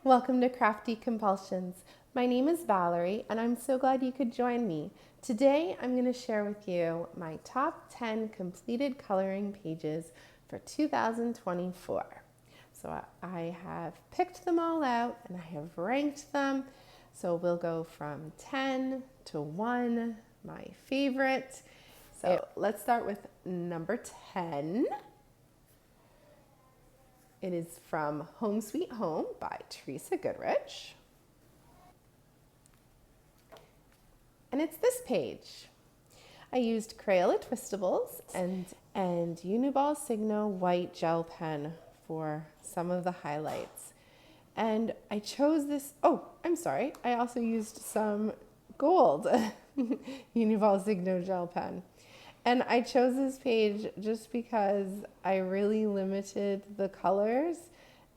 Welcome to Crafty Compulsions. My name is Valerie and I'm so glad you could join me. Today I'm going to share with you my top 10 completed coloring pages for 2024. So I have picked them all out and I have ranked them. So we'll go from 10 to 1, my favorite. So let's start with number 10. It is from Home Sweet Home by Teresa Goodrich. And it's this page. I used Crayola Twistables and Uniball Signo white gel pen for some of the highlights. And I chose this, I also used some gold Uniball Signo gel pen. And I chose this page just because I really limited the colors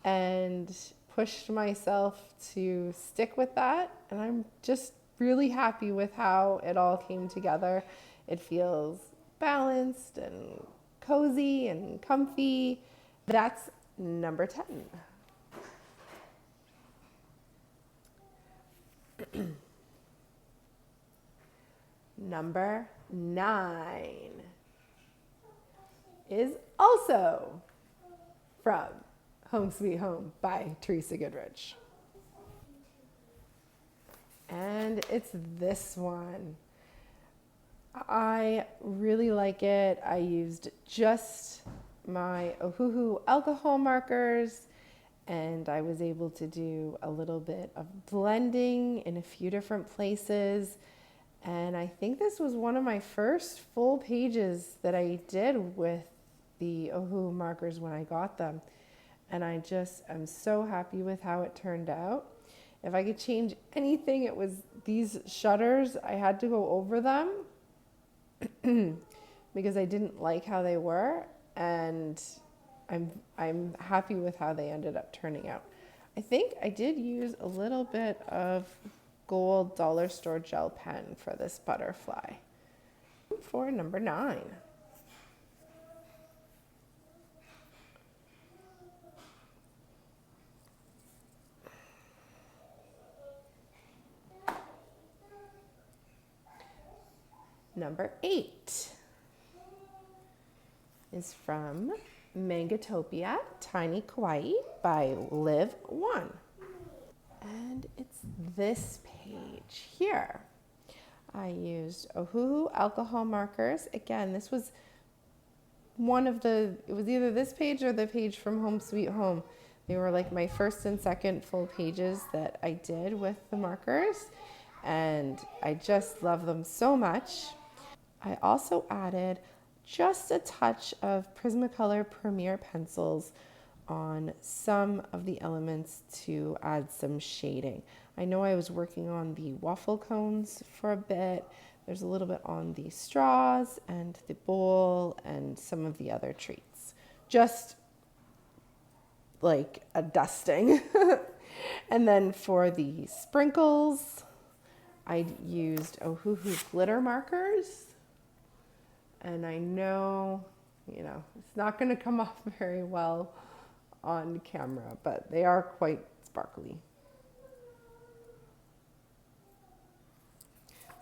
and pushed myself to stick with that. And I'm just really happy with how it all came together. It feels balanced and cozy and comfy. That's number 10. Number 9 is also from Home Sweet Home by Teresa Goodrich. And it's this one. I really like it. I used just my Ohuhu alcohol markers and I was able to do a little bit of blending in a few different places. And I think this was one of my first full pages that I did with the Ohuhu markers when I got them. And I just am so happy with how it turned out. If I could change anything, it was these shutters. I had to go over them because I didn't like how they were. And I'm happy with how they ended up turning out. I think I did use a little bit of gold dollar store gel pen for this butterfly. For number 9. Number 8 is from Mangatopia Tiny Kawaii by Liv 1. And it's this page here. I used Ohuhu alcohol markers. Again, this was it was either this page or the page from Home Sweet Home. They were like my first and second full pages that I did with the markers. And I just love them so much. I also added just a touch of Prismacolor Premier pencils on some of the elements to add some shading. I know I was working on the waffle cones for a bit. There's a little bit on the straws and the bowl and some of the other treats. Just like a dusting. And then for the sprinkles, I used Ohuhu glitter markers. And I know, it's not going to come off very well on camera, but they are quite sparkly.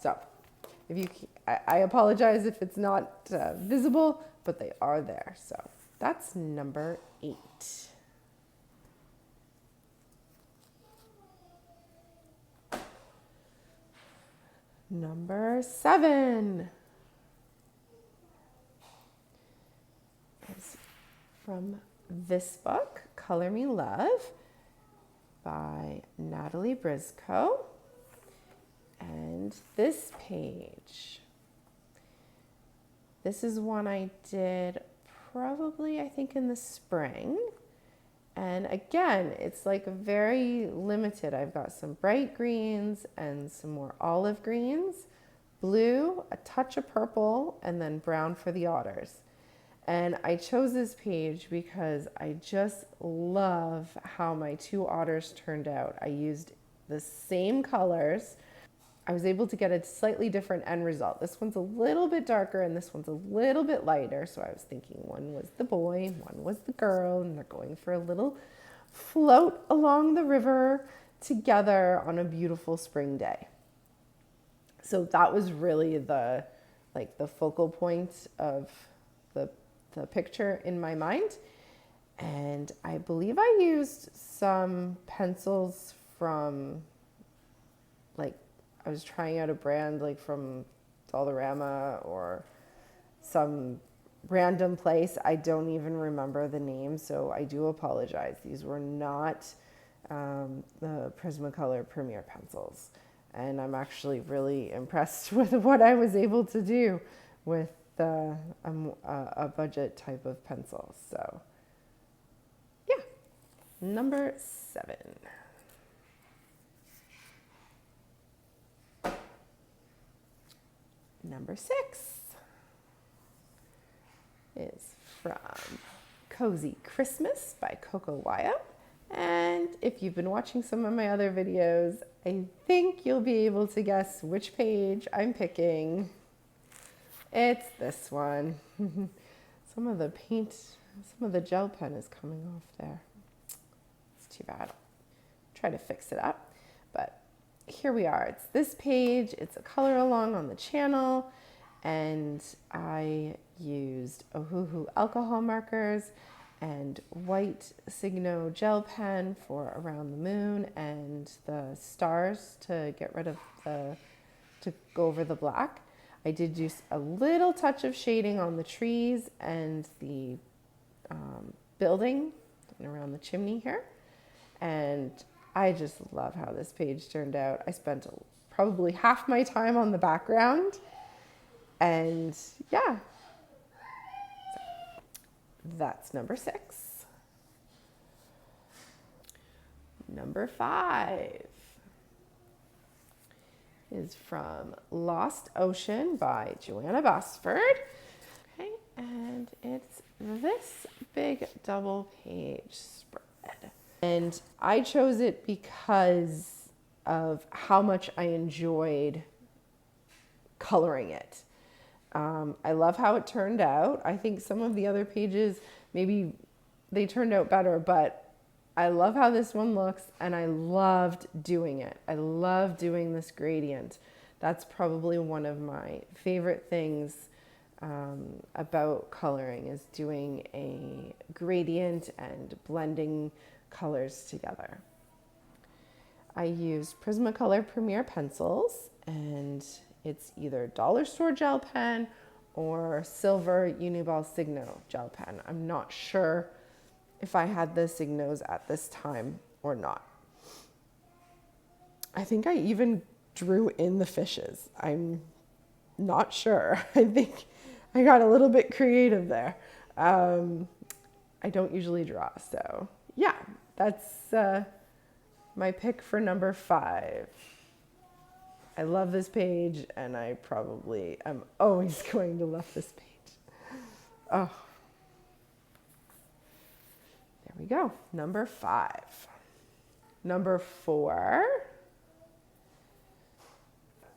So, I apologize if it's not visible, but they are there. So that's number 8. Number 7 is from this book, Color Me Love by Natalie Briscoe. And this page, this is one I did probably, I think, in the spring. And again, it's like very limited. I've got some bright greens and some more olive greens, blue, a touch of purple, and then brown for the otters. And I chose this page because I just love how my 2 otters turned out. I used the same colors. I was able to get a slightly different end result. This one's a little bit darker and this one's a little bit lighter. So I was thinking one was the boy, one was the girl, and they're going for a little float along the river together on a beautiful spring day. So that was really the focal point of the picture in my mind. And I believe I used some pencils from, I was trying out a brand from Dollarama or some random place. I don't even remember the name, so I do apologize. These were not the Prismacolor Premier pencils. And I'm actually really impressed with what I was able to do with a budget type of pencil. So yeah, number 7. Number 6 is from Cozy Christmas by Coco Waya. And if you've been watching some of my other videos, I think you'll be able to guess which page I'm picking. It's this one. Some of the gel pen is coming off there. It's too bad. I'll try to fix it up. But here we are. It's this page. It's a color along on the channel. And I used Ohuhu alcohol markers and white Signo gel pen for Around the Moon and the stars to get rid of to go over the black. I did use a little touch of shading on the trees and the building and around the chimney here. And I just love how this page turned out. I spent probably half my time on the background. And yeah, so that's number 6. Number 5 is from Lost Ocean by Joanna Basford. Okay, and it's this big double page spread. And I chose it because of how much I enjoyed coloring it. I love how it turned out. I think some of the other pages, maybe they turned out better, but I love how this one looks and I loved doing it. I love doing this gradient. That's probably one of my favorite things about coloring is doing a gradient and blending colors together. I used Prismacolor Premier pencils and it's either dollar store gel pen or silver Uniball Signo gel pen. I'm not sure if I had the Signos at this time or not. I think I even drew in the fishes. I'm not sure. I think I got a little bit creative there. I don't usually draw, so yeah, that's my pick for number 5. I love this page, and I probably am always going to love this page. Oh, there we go. Number 5. Number 4,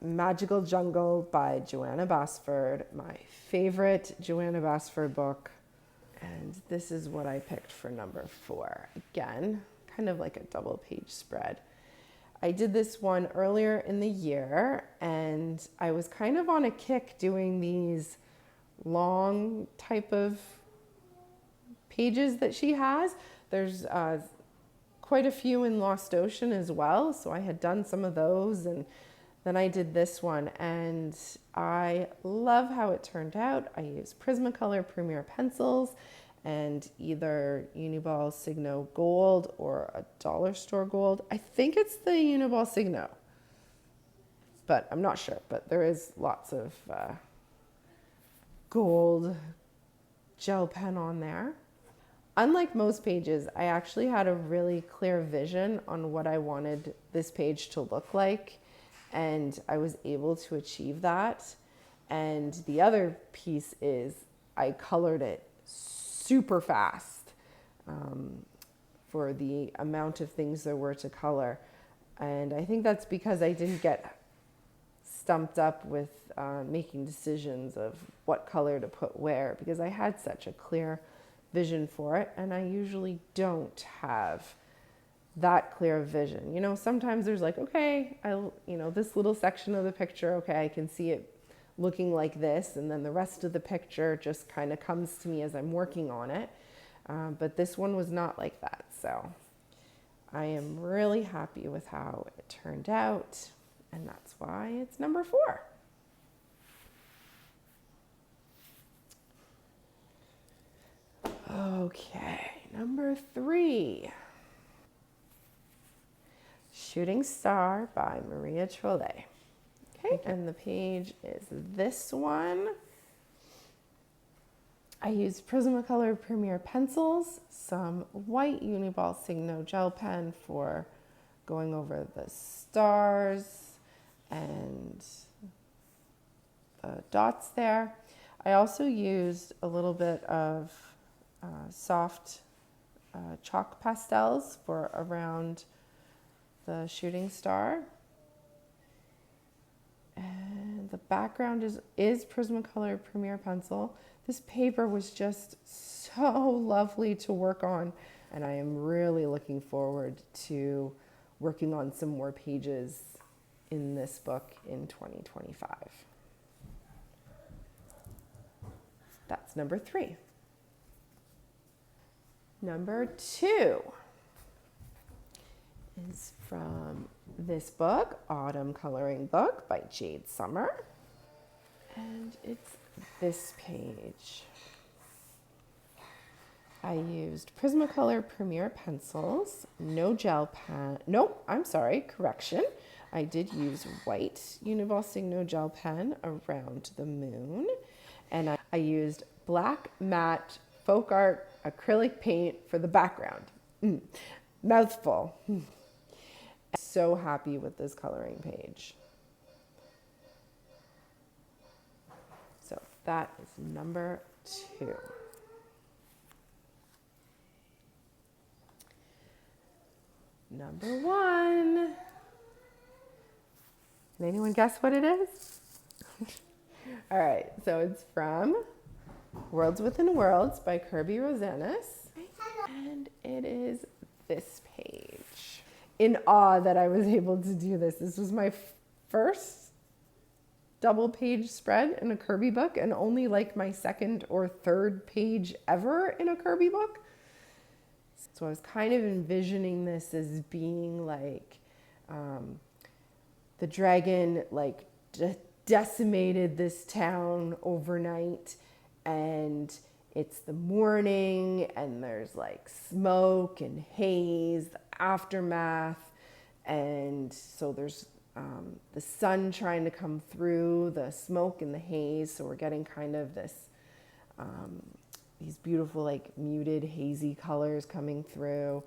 Magical Jungle by Joanna Basford, my favorite Joanna Basford book. And this is what I picked for number 4. Again, kind of like a double page spread. I did this one earlier in the year and I was kind of on a kick doing these long type of pages that she has. There's quite a few in Lost Ocean as well. So I had done some of those and then I did this one and I love how it turned out. I used Prismacolor Premier pencils and either Uniball Signo Gold or a dollar store gold. I think it's the Uniball Signo, but I'm not sure. But there is lots of gold gel pen on there. Unlike most pages, I actually had a really clear vision on what I wanted this page to look like, and I was able to achieve that. And the other piece is I colored it super fast for the amount of things there were to color. And I think that's because I didn't get stumped up with making decisions of what color to put where, because I had such a clear vision for it, and I usually don't have that clear of vision. You know, sometimes there's like, okay, this little section of the picture, okay, I can see it looking like this, and then the rest of the picture just kind of comes to me as I'm working on it. But this one was not like that. So I am really happy with how it turned out, and that's why it's number 4. Okay, number 3. Shooting Star by Maria Trolle. Okay, and the page is this one. I used Prismacolor Premier pencils, some white Uniball Signo gel pen for going over the stars and the dots there. I also used a little bit of soft chalk pastels for around the shooting star. And the background is Prismacolor Premier pencil. This paper was just so lovely to work on, and I am really looking forward to working on some more pages in this book in 2025. That's number 3. Number 2 is from this book, Autumn Coloring Book by Jade Summer. And it's this page. I used Prismacolor Premier pencils, no gel pen. Nope, I'm sorry, correction. I did use white Uniball Signo gel pen around the moon. And I used black matte folk art acrylic paint for the background. Mouthful. So happy with this coloring page. So that is number 2. Number 1. Can anyone guess what it is? All right, so it's from Worlds Within Worlds by Kirby Rosanis. And it is this page. In awe that I was able to do this. This was my first double page spread in a Kirby book, and only like my second or third page ever in a Kirby book. So I was kind of envisioning this as being like the dragon like decimated this town overnight, and it's the morning and there's like smoke and haze, the aftermath, and so there's the sun trying to come through the smoke and the haze, so we're getting kind of this these beautiful like muted hazy colors coming through,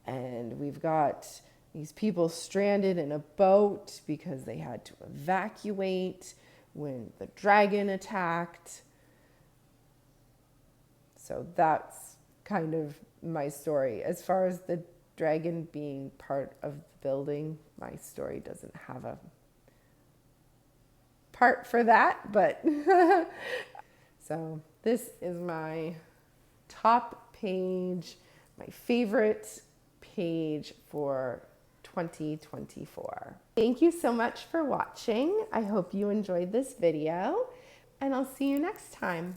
and we've got these people stranded in a boat because they had to evacuate when the dragon attacked. So that's kind of my story. As far as the dragon being part of the building, my story doesn't have a part for that, but so this is my top page, my favorite page for 2024. Thank you so much for watching. I hope you enjoyed this video, and I'll see you next time.